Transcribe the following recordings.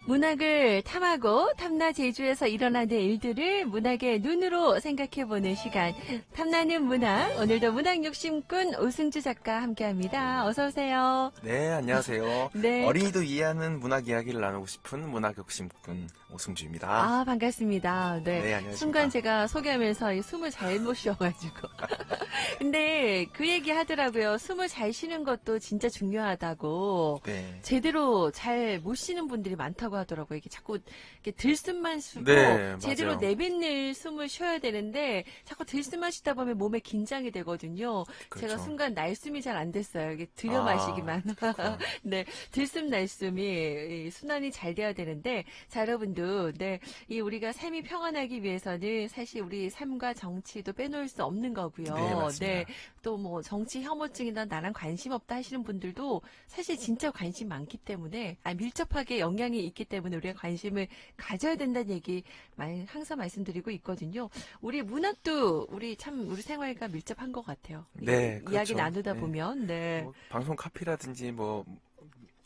문학을 탐하고 탐나 제주에서 일어나는 일들을 문학의 눈으로 생각해보는 시간. 탐나는 문학. 오늘도 문학 욕심꾼 오승주 작가 함께합니다. 어서 오세요. 네, 안녕하세요. 네. 어린이도 이해하는 문학 이야기를 나누고 싶은 문학 욕심꾼 오승주입니다. 아, 반갑습니다. 네. 네, 안녕하십니까. 순간 제가 소개하면서 이 숨을 잘못 쉬어가지고. 근데 그 얘기 하더라고요. 숨을 잘 쉬는 것도 진짜 중요하다고. 네. 제대로 잘 못 쉬는 분들이 많다고 하더라고요. 이게 자꾸 이렇게 들숨만 쉬고 네, 제대로 맞아요. 내뱉는 숨을 쉬어야 되는데 자꾸 들숨만 쉬다 보면 몸에 긴장이 되거든요. 그렇죠. 제가 순간 날숨이 잘 안 됐어요. 이게 들여 마시기만. 그렇구나. 네, 들숨 날숨이 이 순환이 잘 돼야 되는데, 자 여러분도 네, 이 우리가 삶이 평안하기 위해서는 사실 우리 삶과 정치도 빼놓을 수 없는 거고요. 네, 맞습니다. 또 뭐 정치 혐오증이나 나랑 관심 없다 하시는 분들도 사실 진짜 관심 많기 때문에 밀접하게 영향이 있기 때문에 우리가 관심을 가져야 된다는 얘기 항상 말씀드리고 있거든요. 우리 문학도 우리 생활과 밀접한 것 같아요. 네, 이야기 그렇죠. 나누다 네. 보면 네. 뭐, 방송 카피라든지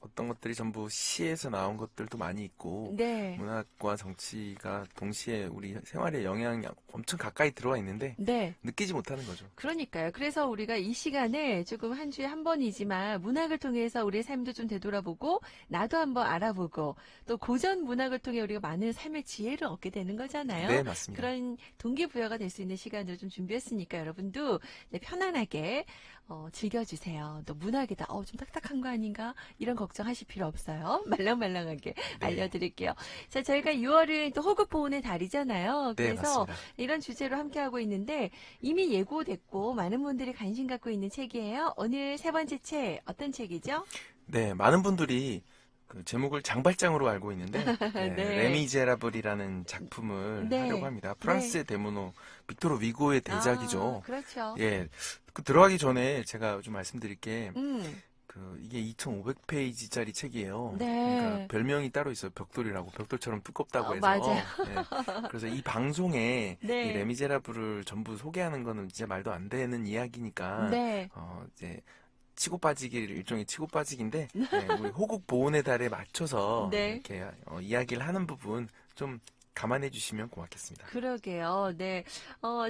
어떤 것들이 전부 시에서 나온 것들도 많이 있고 네. 문학과 정치가 동시에 우리 생활에 영향이 엄청 가까이 들어와 있는데 네. 느끼지 못하는 거죠. 그러니까요. 그래서 우리가 이 시간에 조금 한 주에 한 번이지만 문학을 통해서 우리의 삶도 좀 되돌아보고 나도 한번 알아보고 또 고전 문학을 통해 우리가 많은 삶의 지혜를 얻게 되는 거잖아요. 네, 맞습니다. 그런 동기부여가 될 수 있는 시간을 좀 준비했으니까 여러분도 편안하게 즐겨주세요. 또 문학이다. 좀 딱딱한 거 아닌가? 이런 걱정하실 필요 없어요. 말랑말랑하게 알려드릴게요. 자, 저희가 6월은 또 호국 보훈의 달이잖아요. 네, 그래서 맞습니다. 이런 주제로 함께하고 있는데 이미 예고됐고 많은 분들이 관심 갖고 있는 책이에요. 오늘 세 번째 책 어떤 책이죠? 네, 많은 분들이 그 제목을 장발장으로 알고 있는데 네. 레미제라블이라는 작품을 네. 하려고 합니다. 프랑스의 대문호 빅토르 위고의 대작이죠. 그렇죠. 예, 그 들어가기 전에 제가 좀 말씀드릴 게 음. 이게 2,500페이지짜리 책이에요. 네. 그러니까 별명이 따로 있어요. 벽돌이라고. 벽돌처럼 두껍다고 해서. 맞아요. 예. 그래서 이 방송에 네. 이 레미제라블을 전부 소개하는 거는 진짜 말도 안 되는 이야기니까 네. 이제 치고 빠지기 일종의 치고 빠지기인데 우리 호국 보훈의 달에 맞춰서 네. 이렇게 이야기를 하는 부분 좀 감안해 주시면 고맙겠습니다. 그러게요. 네.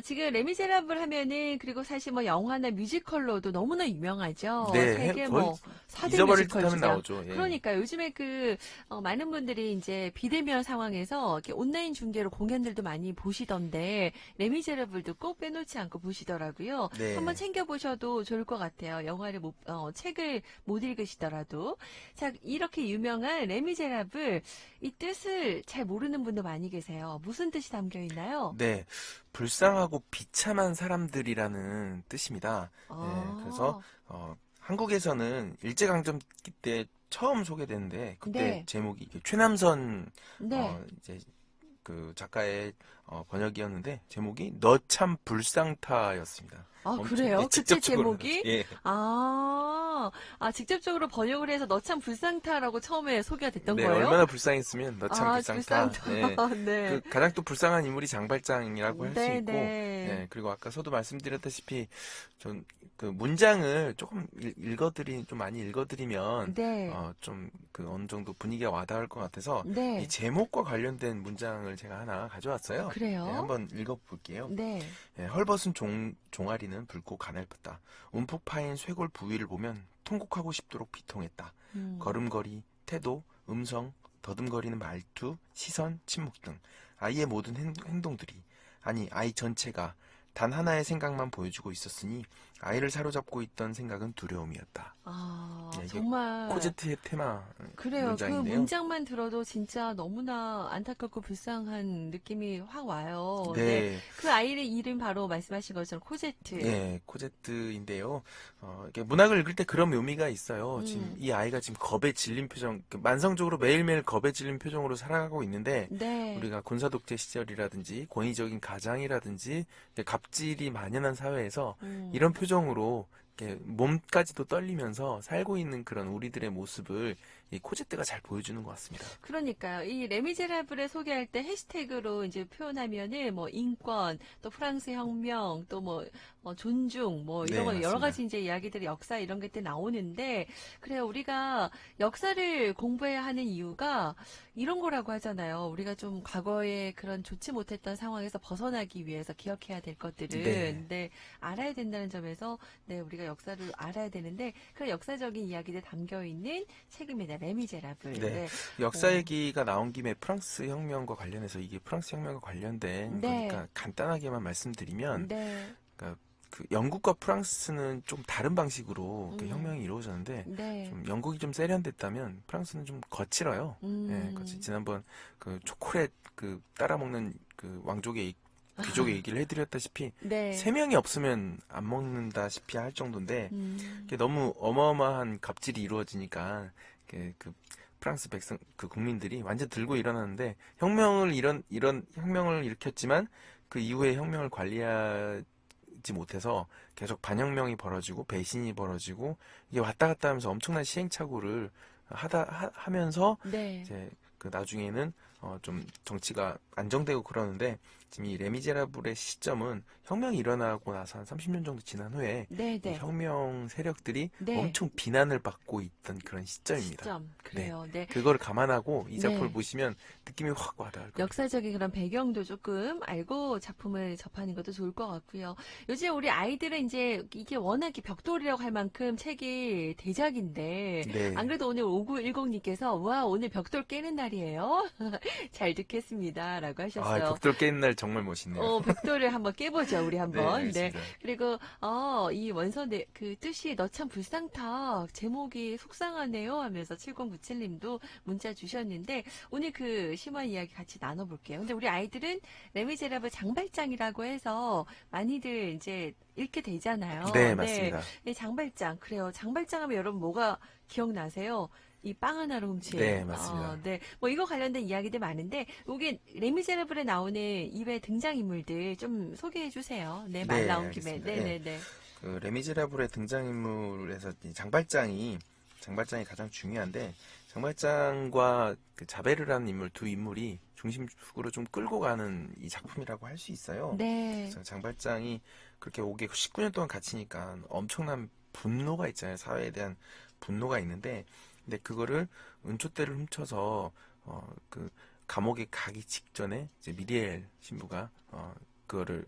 지금 레미제라블 하면은 그리고 사실 뭐 영화나 뮤지컬로도 너무나 유명하죠. 네, 세계 거의 뭐 4대 잊어버릴 뮤지컬 듯하면 주자. 나오죠. 예. 그러니까 요즘에 많은 분들이 이제 비대면 상황에서 이렇게 온라인 중계로 공연들도 많이 보시던데 레미제라블도 꼭 빼놓지 않고 보시더라고요. 네. 한번 챙겨 보셔도 좋을 것 같아요. 책을 못 읽으시더라도. 자, 이렇게 유명한 레미제라블 이 뜻을 잘 모르는 분도 많이 계세요. 무슨 뜻이 담겨 있나요? 네, 불쌍하고 비참한 사람들이라는 뜻입니다. 네, 그래서 한국에서는 일제강점기 때 처음 소개됐는데 그때 네. 제목이 최남선 네. 이제 그 작가의 번역이었는데 제목이 너 참 불쌍타였습니다. 그래요? 그때 직접적으로 제목이? 예. 직접적으로 번역을 해서 너 참 불쌍타라고 처음에 소개가 됐던 네, 거예요? 얼마나 불쌍했으면 너 참 불쌍타. 네. 네. 그 가장 또 불쌍한 인물이 장발장이라고 할 수 네, 있고, 네. 네, 그리고 아까 서도 말씀드렸다시피 전 그 문장을 조금 좀 많이 읽어드리면 네. 좀 어느 정도 분위기가 와닿을 것 같아서 네. 이 제목과 관련된 문장을 제가 하나 가져왔어요. 그래요? 네, 한번 읽어볼게요. 네. 헐벗은 종아리는 붉고 가냘프다. 움푹 파인 쇄골 부위를 보면 통곡하고 싶도록 비통했다. 걸음걸이, 태도, 음성, 더듬거리는 말투, 시선, 침묵 등 아이의 모든 행동들이 아니 아이 전체가 단 하나의 생각만 보여주고 있었으니 아이를 사로잡고 있던 생각은 두려움이었다. 이게 정말 코제트의 테마 그래요. 문장인데요. 그 문장만 들어도 진짜 너무나 안타깝고 불쌍한 느낌이 확 와요. 네. 그 아이의 이름 바로 말씀하신 것처럼 코제트. 예, 코제트인데요. 이렇게 문학을 읽을 때 그런 묘미가 있어요. 지금 이 아이가 지금 겁에 질린 표정, 만성적으로 매일매일 겁에 질린 표정으로 살아가고 있는데, 네. 우리가 군사 독재 시절이라든지 권위적인 가장이라든지 갑질이 만연한 사회에서 이런 표정으로 이렇게 몸까지도 떨리면서 살고 있는 그런 우리들의 모습을 이 코제트가 잘 보여주는 것 같습니다. 그러니까요. 이 레미제라블을 소개할 때 해시태그로 이제 표현하면은 뭐 인권, 또 프랑스 혁명, 또 뭐 존중, 뭐 이런 네, 거 여러 맞습니다. 가지 이제 이야기들이 역사 이런 것들 나오는데 그래요. 우리가 역사를 공부해야 하는 이유가 이런 거라고 하잖아요. 우리가 좀 과거에 그런 좋지 못했던 상황에서 벗어나기 위해서 기억해야 될 것들은 네. 네, 알아야 된다는 점에서 네, 우리가 역사를 알아야 되는데 그런 역사적인 이야기들 담겨 있는 책입니다. 레미제라블. 네. 네. 역사 얘기가 나온 김에 프랑스 혁명과 관련해서 이게 프랑스 혁명과 관련된 네. 거니까 간단하게만 말씀드리면 네. 그러니까 그 영국과 프랑스는 좀 다른 방식으로 그 음. 혁명이 이루어졌는데 네. 좀 영국이 좀 세련됐다면 프랑스는 좀 거칠어요. 예, 지난번 그 초콜릿 그 따라 먹는 그 왕족의 귀족의 얘기를 해드렸다시피 네. 3명이 없으면 안 먹는다시피 할 정도인데 음. 이게 너무 어마어마한 갑질이 이루어지니까 그 프랑스 백성 그 국민들이 완전 들고 일어났는데 혁명을 이런 혁명을 일으켰지만 그 이후에 혁명을 관리하지 못해서 계속 반혁명이 벌어지고 배신이 벌어지고 이게 왔다 갔다 하면서 엄청난 시행착오를 하면서 네. 이제 그 나중에는 좀 정치가 안정되고 그러는데 지금 이 레미제라블의 시점은 혁명이 일어나고 나서 한 30년 정도 지난 후에 네, 이 네. 혁명 세력들이 네. 엄청 비난을 받고 있던 그런 시점입니다. 시점. 그래요. 네. 그걸 감안하고 이 작품을 네. 보시면 느낌이 확 와닿을 겁니다. 역사적인 그런 배경도 조금 알고 작품을 접하는 것도 좋을 것 같고요. 요즘 우리 아이들은 이제 이게 워낙에 벽돌이라고 할 만큼 책이 대작인데 네. 안 그래도 오늘 5910님께서 와 오늘 벽돌 깨는 날이에요. 잘 듣겠습니다. 라고 하셨어요. 벽돌 깨는 날 정말 멋있네요. 벽돌을 한번 깨보죠, 우리 한번. 네. 알겠습니다. 그리고, 이 원서 그 뜻이 너 참 불상탁, 제목이 속상하네요 하면서 7097님도 문자 주셨는데, 오늘 그 심화 이야기 같이 나눠볼게요. 근데 우리 아이들은 레미제라블 장발장이라고 해서 많이들 이제 읽게 되잖아요. 네, 맞습니다. 네, 장발장. 그래요. 장발장 하면 여러분 뭐가 기억나세요? 이 빵 하나로 훔친. 네, 맞습니다. 네. 뭐 이거 관련된 이야기들 많은데 이게 레미제라블에 나오는 이외 등장인물들 좀 소개해 주세요. 네, 말 네, 나온 김에. 알겠습니다. 네네네. 그 레미제라블의 등장인물에서 이 장발장이 가장 중요한데 장발장과 그 자베르라는 인물 두 인물이 중심축으로 좀 끌고 가는 이 작품이라고 할 수 있어요. 네. 그래서 장발장이 그렇게 오게 19년 동안 갇히니까 엄청난 분노가 있잖아요. 사회에 대한 분노가 있는데 근데 그거를 은촛대를 훔쳐서 그 감옥에 가기 직전에 이제 미리엘 신부가 그거를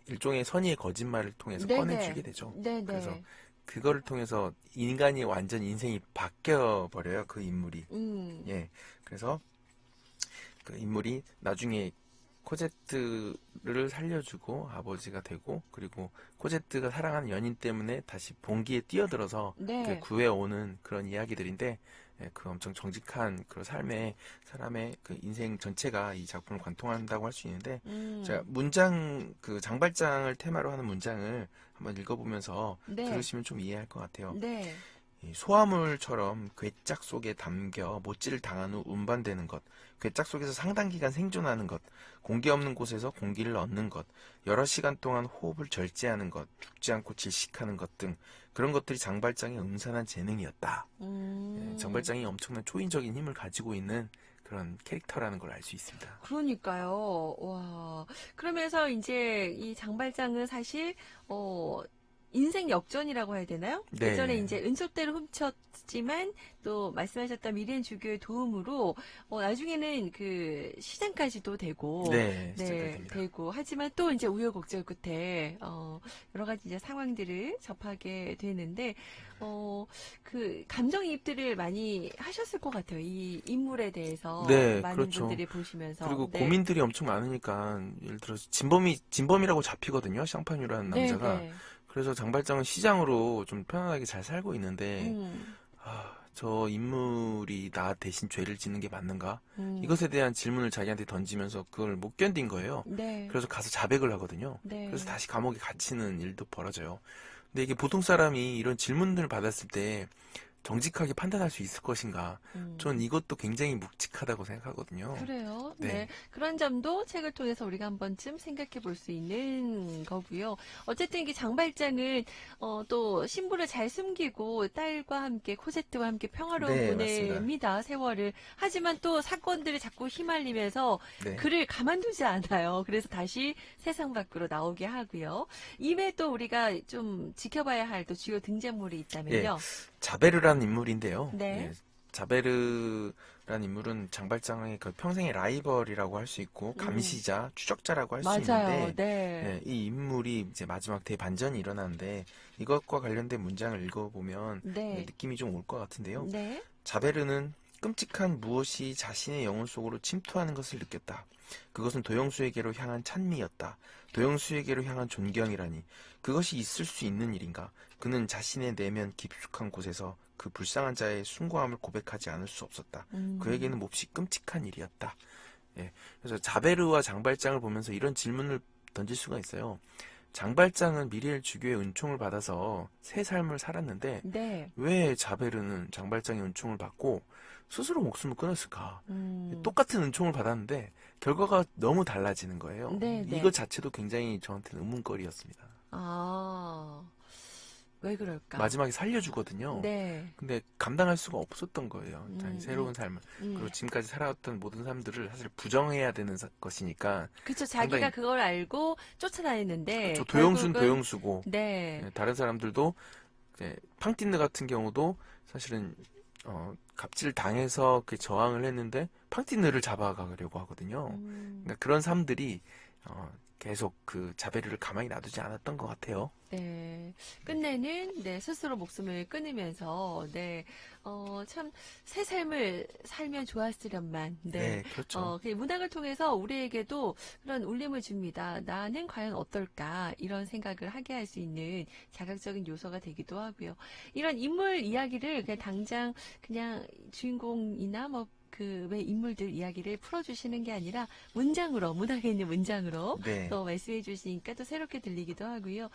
일종의 선의의 거짓말을 통해서 네네. 꺼내주게 되죠. 네네. 그래서 그거를 통해서 인간이 완전 인생이 바뀌어 버려요. 그 인물이. 예. 그래서 그 인물이 나중에 코제트를 살려주고 아버지가 되고 그리고 코제트가 사랑하는 연인 때문에 다시 봉기에 뛰어들어서 네. 구해오는 그런 이야기들인데 그 엄청 정직한 그런 삶의 사람의 그 인생 전체가 이 작품을 관통한다고 할 수 있는데 제가 문장 그 장발장을 테마로 하는 문장을 한번 읽어보면서 네. 들으시면 좀 이해할 것 같아요. 네. 이 소화물처럼 괴짝 속에 담겨 못질을 당한 후 운반되는 것, 괴짝 속에서 상당 기간 생존하는 것, 공기 없는 곳에서 공기를 얻는 것, 여러 시간 동안 호흡을 절제하는 것, 죽지 않고 질식하는 것 등 그런 것들이 장발장의 음산한 재능이었다. 장발장이 엄청난 초인적인 힘을 가지고 있는 그런 캐릭터라는 걸 알 수 있습니다. 그러니까요. 와. 그러면서 이제 이 장발장은 사실 인생 역전이라고 해야 되나요? 네. 예전에 이제 은총대를 훔쳤지만 또 말씀하셨던 미래인 주교의 도움으로 나중에는 그 시장까지도 되고 네, 시작이 됩니다. 되고 하지만 또 이제 우여곡절 끝에 여러 가지 이제 상황들을 접하게 되는데 그 감정이입들을 많이 하셨을 것 같아요. 이 인물에 대해서 네, 많은 그렇죠. 분들이 보시면서 그리고 네. 고민들이 엄청 많으니까 예를 들어서 진범이라고 잡히거든요. 샹파뉴라는 네, 남자가. 네. 그래서 장발장은 시장으로 좀 편안하게 잘 살고 있는데 저 인물이 나 대신 죄를 짓는 게 맞는가? 이것에 대한 질문을 자기한테 던지면서 그걸 못 견딘 거예요. 네. 그래서 가서 자백을 하거든요. 네. 그래서 다시 감옥에 갇히는 일도 벌어져요. 근데 이게 보통 사람이 이런 질문들을 받았을 때 정직하게 판단할 수 있을 것인가? 전 이것도 굉장히 묵직하다고 생각하거든요. 그래요. 네. 네. 그런 점도 책을 통해서 우리가 한 번쯤 생각해 볼 수 있는 거고요. 어쨌든 이게 장발장은 또 신부를 잘 숨기고 딸과 함께 코제트와 함께 평화로운 네, 맞습니다. 보냅니다. 세월을. 하지만 또 사건들이 자꾸 휘말리면서 네. 그를 가만두지 않아요. 그래서 다시 세상 밖으로 나오게 하고요. 이외에 또 우리가 좀 지켜봐야 할 또 주요 등장물이 있다면요. 자베르라는 인물인데요. 네. 예, 자베르라는 인물은 장발장의 그 평생의 라이벌이라고 할 수 있고 감시자, 추적자라고 할 수 맞아요. 있는데 네. 이 인물이 이제 마지막 대반전이 일어나는데 이것과 관련된 문장을 읽어보면 네. 느낌이 좀 올 것 같은데요. 네. 자베르는 끔찍한 무엇이 자신의 영혼 속으로 침투하는 것을 느꼈다. 그것은 도영수에게로 향한 찬미였다. 도영수에게로 향한 존경이라니 그것이 있을 수 있는 일인가? 그는 자신의 내면 깊숙한 곳에서 그 불쌍한 자의 숭고함을 고백하지 않을 수 없었다. 그에게는 몹시 끔찍한 일이었다. 예, 그래서 자베르와 장발장을 보면서 이런 질문을 던질 수가 있어요. 장발장은 미리엘 주교의 은총을 받아서 새 삶을 살았는데 네. 왜 자베르는 장발장의 은총을 받고 스스로 목숨을 끊었을까? 음. 똑같은 은총을 받았는데 결과가 너무 달라지는 거예요. 네, 네. 이거 자체도 굉장히 저한테는 의문거리였습니다. 아, 왜 그럴까? 마지막에 살려주거든요. 네. 근데 감당할 수가 없었던 거예요. 자기 새로운 음. 삶을. 그리고 지금까지 살아왔던 모든 삶들을 사실 부정해야 되는 것이니까 그쵸. 자기가 상당히 그걸 알고 쫓아다녔는데, 저 도영수는 결국은, 도영수고 네. 다른 사람들도 이제 팡틴느 같은 경우도 사실은 갑질 당해서 그 저항을 했는데 팡틴느를 잡아가려고 하거든요. 그러니까 그런 삶들이 계속 그 자베르를 가만히 놔두지 않았던 것 같아요. 네. 끝내는, 네, 스스로 목숨을 끊으면서, 네, 참, 새 삶을 살면 좋았으련만, 네. 네, 그렇죠. 그 문학을 통해서 우리에게도 그런 울림을 줍니다. 나는 과연 어떨까? 이런 생각을 하게 할 수 있는 자극적인 요소가 되기도 하고요. 이런 인물 이야기를 그냥 당장, 그냥 주인공이나 뭐, 그 외 인물들 이야기를 풀어주시는 게 아니라 문장으로, 문학에 있는 문장으로 네. 또 말씀해 주시니까 또 새롭게 들리기도 하고요.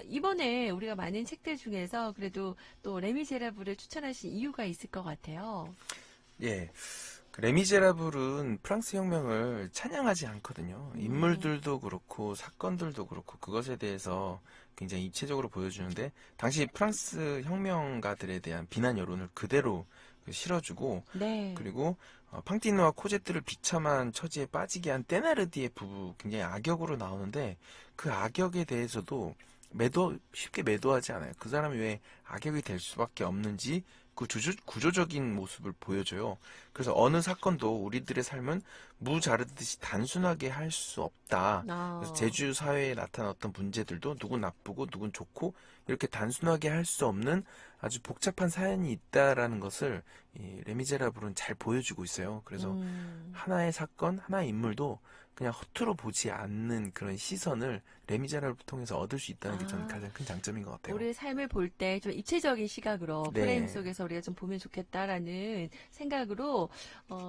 이번에 우리가 많은 책들 중에서 그래도 또 레미제라블을 추천하신 이유가 있을 것 같아요. 예. 그 레미제라블은 프랑스 혁명을 찬양하지 않거든요. 인물들도 그렇고 사건들도 그렇고 그것에 대해서 굉장히 입체적으로 보여주는데 당시 프랑스 혁명가들에 대한 비난 여론을 그대로 실어주고 네. 그리고 팡티누와 코제트를 비참한 처지에 빠지게 한 테나르디에 부부 굉장히 악역으로 나오는데 그 악역에 대해서도 쉽게 매도하지 않아요. 그 사람이 왜 악역이 될 수밖에 없는지 그 구조적인 모습을 보여줘요. 그래서 어느 사건도 우리들의 삶은 무 자르듯이 단순하게 할 수 없다. 그래서 제주 사회에 나타난 어떤 문제들도 누군 나쁘고 누군 좋고 이렇게 단순하게 할 수 없는 아주 복잡한 사연이 있다라는 것을 이 레미제라블은 잘 보여주고 있어요. 그래서 하나의 사건, 하나의 인물도 그냥 허투루 보지 않는 그런 시선을 레미제라블을 통해서 얻을 수 있다는 게 저는 가장 큰 장점인 것 같아요. 우리의 삶을 볼 때 좀 입체적인 시각으로 네. 프레임 속에서 우리가 좀 보면 좋겠다라는 생각으로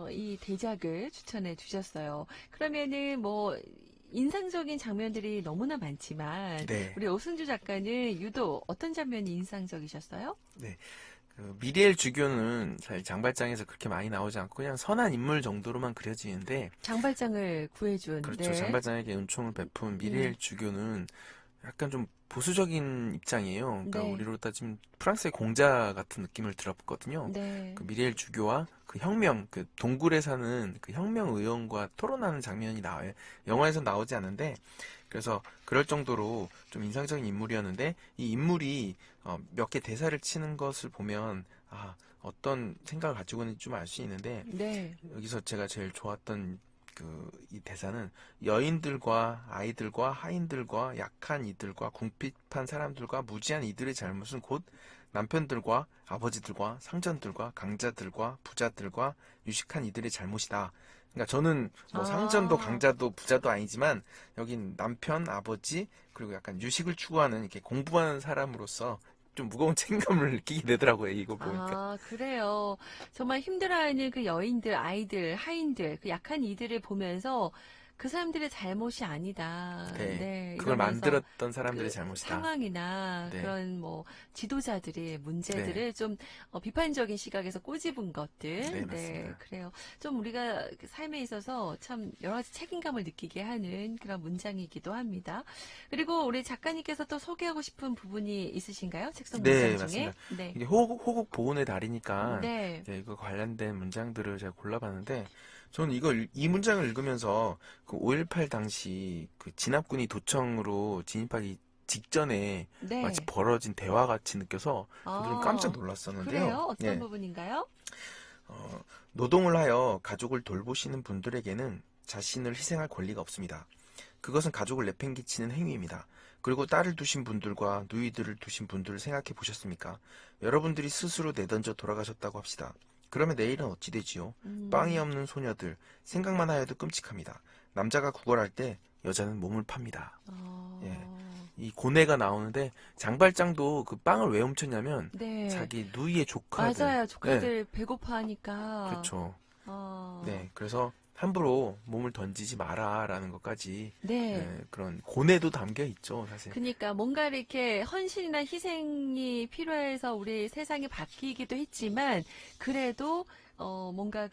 이 대작을 추천해 주셨어요. 그러면은 뭐 인상적인 장면들이 너무나 많지만 네. 우리 오승주 작가는 유독 어떤 장면이 인상적이셨어요? 네. 그 미리엘 주교는 사실 장발장에서 그렇게 많이 나오지 않고 그냥 선한 인물 정도로만 그려지는데 장발장을 구해준. 그렇죠. 네. 장발장에게 은총을 베푼 미리엘 주교는 약간 좀 보수적인 입장이에요. 그러니까 네. 우리로 따지면 프랑스의 공자 같은 느낌을 들었거든요. 네. 그 미리엘 주교와 그 혁명, 그 동굴에 사는 그 혁명 의원과 토론하는 장면이 나와요. 영화에서 나오지 않는데 그래서 그럴 정도로 좀 인상적인 인물이었는데 이 인물이 몇 개 대사를 치는 것을 보면 어떤 생각을 가지고 있는지 좀 알 수 있는데 네. 여기서 제가 제일 좋았던 이 대사는 여인들과 아이들과 하인들과 약한 이들과 궁핍한 사람들과 무지한 이들의 잘못은 곧 남편들과 아버지들과 상전들과 강자들과 부자들과 유식한 이들의 잘못이다. 그러니까 저는 뭐 상전도 강자도 부자도 아니지만 여긴 남편, 아버지 그리고 약간 유식을 추구하는 이렇게 공부하는 사람으로서 좀 무거운 책임감을 느끼게 되더라고요. 이거 보니까. 그래요. 정말 힘들어하는 그 여인들, 아이들, 하인들, 그 약한 이들을 보면서 그 사람들의 잘못이 아니다. 네. 그걸 이러면서 만들었던 사람들의 그 잘못이다. 상황이나 네. 그런 뭐 지도자들의 문제들을 네. 좀 비판적인 시각에서 꼬집은 것들. 네, 맞습니다. 그래요. 좀 우리가 그 삶에 있어서 참 여러 가지 책임감을 느끼게 하는 그런 문장이기도 합니다. 그리고 우리 작가님께서 또 소개하고 싶은 부분이 있으신가요? 책성 문장 네, 중에? 맞습니다. 네. 이게 호국 보훈의 달이니까 네. 이거 관련된 문장들을 제가 골라봤는데 저는 이 문장을 읽으면서 그 5.18 당시 그 진압군이 도청으로 진입하기 직전에 마치 네. 벌어진 대화 같이 느껴서 저도 좀 깜짝 아, 놀랐었는데요. 그래요? 어떤 네. 부분인가요? 노동을 하여 가족을 돌보시는 분들에게는 자신을 희생할 권리가 없습니다. 그것은 가족을 내팽개치는 행위입니다. 그리고 딸을 두신 분들과 누이들을 두신 분들을 생각해 보셨습니까? 여러분들이 스스로 내던져 돌아가셨다고 합시다. 그러면 내일은 어찌 되지요? 빵이 음, 없는 소녀들, 생각만 하여도 끔찍합니다. 남자가 구걸할 때 여자는 몸을 팝니다. 예. 어, 이 고뇌가 나오는데 장발장도 그 빵을 왜 훔쳤냐면 네. 자기 누이의 조카들, 맞아요. 예, 조카들 배고파하니까. 그렇죠. 어, 네, 그래서 함부로 몸을 던지지 마라라는 것까지 네. 그런 고뇌도 담겨 있죠, 사실. 그러니까 뭔가 이렇게 헌신이나 희생이 필요해서 우리 세상이 바뀌기도 했지만 그래도 뭔가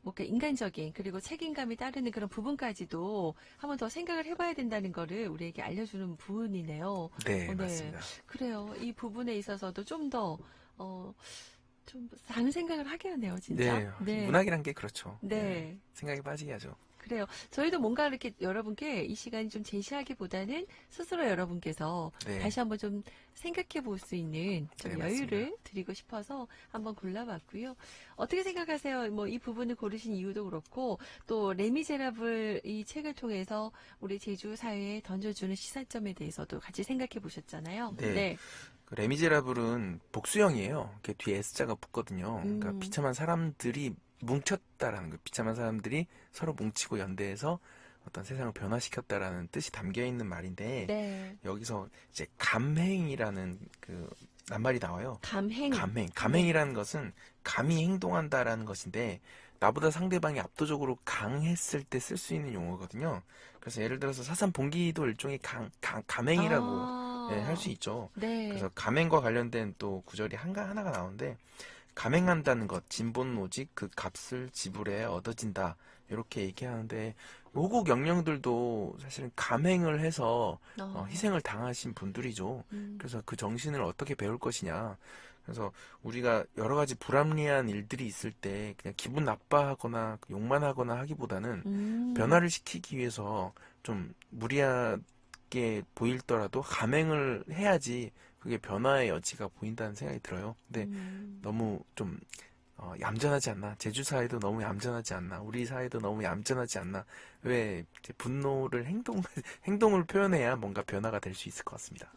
뭔가 인간적인 그리고 책임감이 따르는 그런 부분까지도 한번 더 생각을 해봐야 된다는 거를 우리에게 알려주는 부분이네요. 네, 네. 맞습니다. 그래요. 이 부분에 있어서도 좀 다른 생각을 하게 하네요, 진짜. 네, 네. 문학이란 게 그렇죠. 네, 네. 생각이 빠지게 하죠. 그래요. 저희도 뭔가 이렇게 여러분께 이 시간이 좀 제시하기보다는 스스로 여러분께서 네, 다시 한번 좀 생각해 볼 수 있는 좀 네, 여유를 맞습니다. 드리고 싶어서 한번 골라봤고요. 어떻게 생각하세요? 뭐 이 부분을 고르신 이유도 그렇고 또 레미제라블 이 책을 통해서 우리 제주 사회에 던져주는 시사점에 대해서도 같이 생각해 보셨잖아요. 네, 네. 그 레미제라블은 복수형이에요. 이렇게 뒤에 S자가 붙거든요. 그러니까 음, 비참한 사람들이 뭉쳤다라는 거, 비참한 사람들이 서로 뭉치고 연대해서 어떤 세상을 변화시켰다라는 뜻이 담겨 있는 말인데 네. 여기서 이제 감행이라는 그 낱말이 나와요. 감행. 네. 감행이라는 것은 감히 행동한다라는 것인데 나보다 상대방이 압도적으로 강했을 때 쓸 수 있는 용어거든요. 그래서 예를 들어서 사산 봉기도 일종의 감행이라고 할 수 아, 있죠. 네. 그래서 감행과 관련된 또 구절이 하나가 나오는데 감행한다는 것, 진보는 오직 그 값을 지불해 얻어진다. 이렇게 얘기하는데 호국 영령들도 사실은 감행을 해서 어, 희생을 당하신 분들이죠. 음, 그래서 그 정신을 어떻게 배울 것이냐. 그래서 우리가 여러 가지 불합리한 일들이 있을 때 그냥 기분 나빠하거나 욕만 하거나 하기보다는 음. 변화를 시키기 위해서 좀 무리하게 보일더라도 감행을 해야지 그게 변화의 여지가 보인다는 생각이 들어요. 근데 음. 너무 좀 얌전하지 않나? 제주 사회도 너무 얌전하지 않나? 우리 사회도 너무 얌전하지 않나? 왜 이제 분노를 행동을 표현해야 뭔가 변화가 될 수 있을 것 같습니다.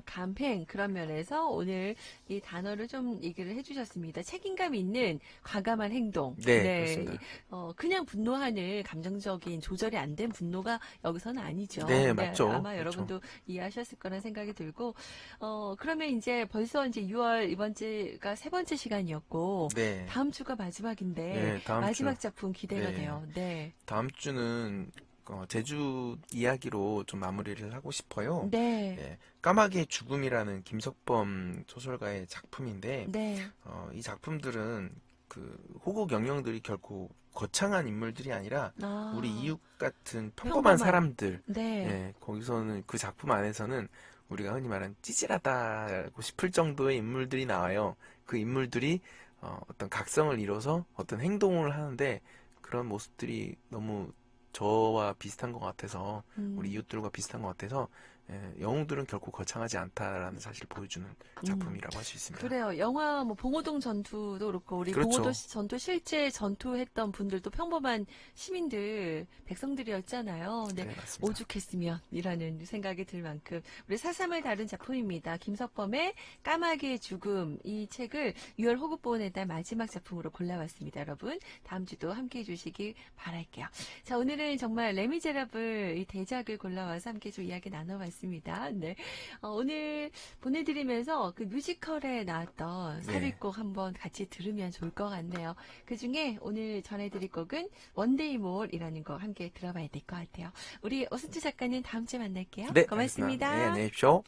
감행. 그런 면에서 오늘 이 단어를 좀 얘기를 해주셨습니다. 책임감 있는 과감한 행동. 네, 네. 그렇습니다. 그냥 분노하는 감정적인 조절이 안 된 분노가 여기서는 아니죠. 네, 네. 맞죠. 아마 그렇죠. 여러분도 이해하셨을 거란 생각이 들고, 그러면 이제 벌써 이제 6월 이번 주가 세 번째 시간이었고, 네, 다음 주가 마지막인데, 네, 다음 주. 마지막 작품 기대가 네, 돼요. 네. 다음 주는 제주 이야기로 좀 마무리를 하고 싶어요. 네. 네, 까마귀의 죽음이라는 김석범 소설가의 작품인데, 네. 이 작품들은 그 호국 영령들이 결코 거창한 인물들이 아니라 우리 아, 이웃 같은 평범한 평범한. 사람들, 네. 예, 거기서는 그 작품 안에서는 우리가 흔히 말하는 찌질하다고 싶을 정도의 인물들이 나와요. 그 인물들이 어떤 각성을 이뤄서 어떤 행동을 하는데 그런 모습들이 너무 저와 비슷한 것 같아서 우리 음. 이웃들과 비슷한 것 같아서 영웅들은 결코 거창하지 않다라는 사실을 보여주는 음. 작품이라고 할 수 있습니다. 그래요. 영화 뭐 봉오동 전투도 그렇고 우리 봉오동 그렇죠. 전투 실제 전투했던 분들도 평범한 시민들, 백성들이었잖아요. 근데 네, 맞습니다. 오죽했으면이라는 생각이 들 만큼 우리 사삼을 다룬 작품입니다. 김석범의 까마귀의 죽음 이 책을 6월 호국보훈의 달 마지막 작품으로 골라왔습니다. 여러분 다음 주도 함께해 주시기 바랄게요. 자 오늘은 오늘은 정말 레미제라블 이 대작을 골라와서 함께 좀 이야기 나눠봤습니다. 네. 오늘 보내드리면서 그 뮤지컬에 나왔던 삽입곡 한번 같이 들으면 좋을 것 같네요. 그 중에 오늘 전해드릴 곡은 원데이 몰이라는 거 함께 들어봐야 될 것 같아요. 우리 오승주 작가님 다음 주에 만날게요. 네, 고맙습니다. 알겠습니다. 네, 안녕히 계십시오.